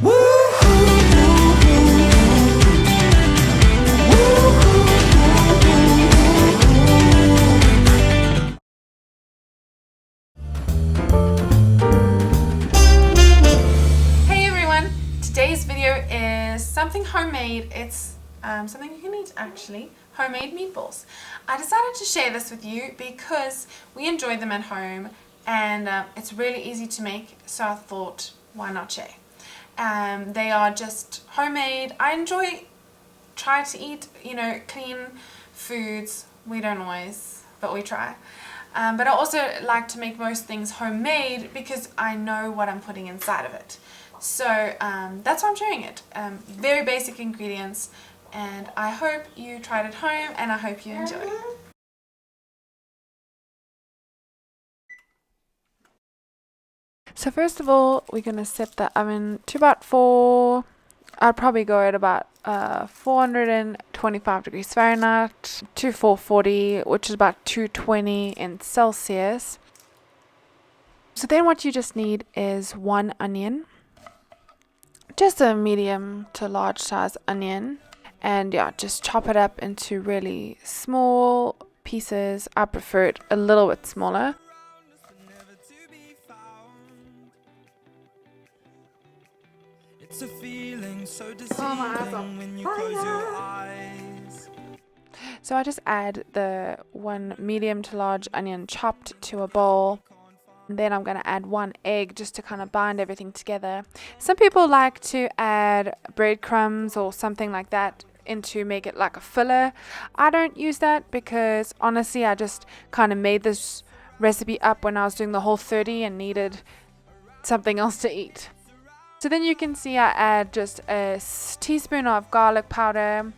Today's video is something homemade. It's something you can eat actually, homemade meatballs. I decided to share this with you because we enjoy them at home and it's really easy to make, so I thought why not share. They are just homemade. I try to eat, clean foods. We don't always, but we try. But I also like to make most things homemade because I know what I'm putting inside of it. So that's why I'm sharing it. Very basic ingredients, and I hope you tried it home and I hope you enjoy. So first of all, we're going to set the oven to about I'd probably go at about 425 degrees Fahrenheit to 440, which is about 220 in Celsius. So then what you just need is one onion. Just a medium to large size onion, and yeah, just chop it up into really small pieces. I prefer it a little bit smaller. It's a feeling so deceiving when you close your eyes. So I just add the one medium to large onion chopped to a bowl. And then I'm going to add one egg just to kind of bind everything together. Some people like to add breadcrumbs or something like that to make it like a filler. I don't use that because honestly I just kind of made this recipe up when I was doing the Whole30 and needed something else to eat. So then you can see I add just a teaspoon of garlic powder,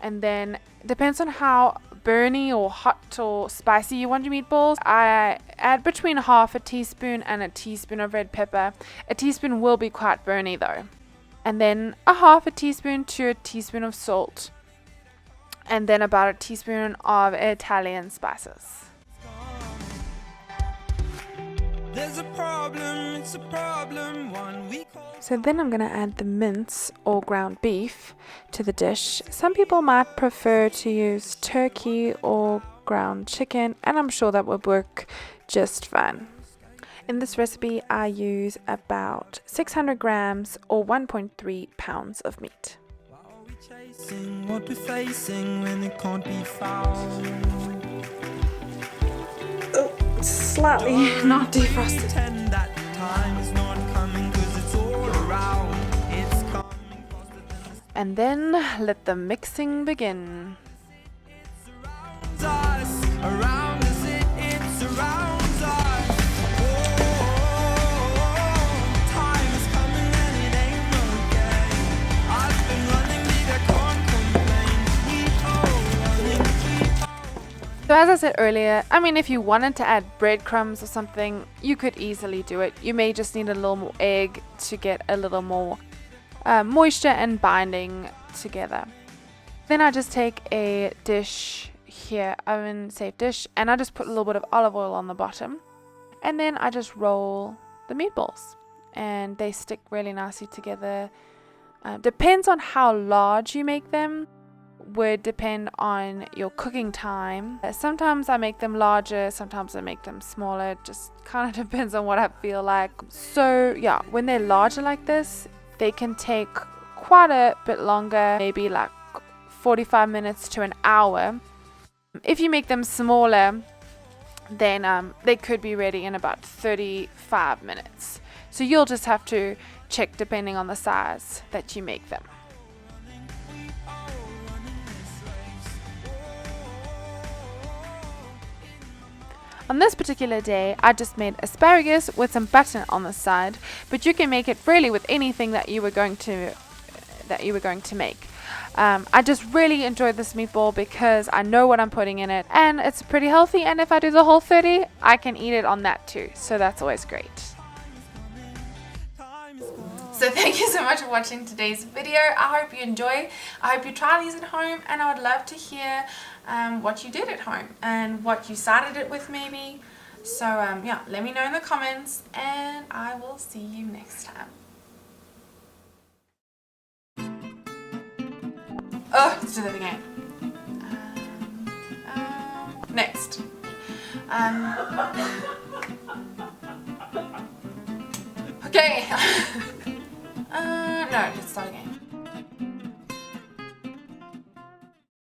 and then depends on how burny or hot or spicy you want your meatballs. I add between half a teaspoon and a teaspoon of red pepper. A teaspoon will be quite burny though. And then a half a teaspoon to a teaspoon of salt, and then about a teaspoon of Italian spices. There's a problem, it's a problem, one we call. So then I'm going to add the mince or ground beef to the dish. Some people might prefer to use turkey or ground chicken, and I'm sure that would work just fine. In this recipe I use about 600 grams or 1.3 pounds of meat. What we're facing when it can't be found. Oh, slightly not defrosted. And then let the mixing begin. So as I said earlier, if you wanted to add breadcrumbs or something, you could easily do it. You may just need a little more egg to get a little more moisture and binding together. Then I just take a dish here, oven safe dish, and I just put a little bit of olive oil on the bottom, and then I just roll the meatballs, and they stick really nicely together. Depends on how large you make them. Would depend on your cooking time. Sometimes I make them larger, sometimes I make them smaller. It just kind of depends on what I feel like. So yeah, when they're larger like this, they can take quite a bit longer, maybe like 45 minutes to an hour. If you make them smaller, then they could be ready in about 35 minutes. So you'll just have to check depending on the size that you make them. On this particular day, I just made asparagus with some butter on the side, but you can make it really with anything that you were going to make. I just really enjoyed this meatball because I know what I'm putting in it, and it's pretty healthy, and if I do the Whole30, I can eat it on that too, so that's always great. So thank you so much for watching today's video. I hope you enjoy. I hope you try these at home, and I would love to hear what you did at home and what you started it with maybe. So yeah, let me know in the comments, and I will see you next time. Oh, let's do that again. Next. Okay. No, let's start again.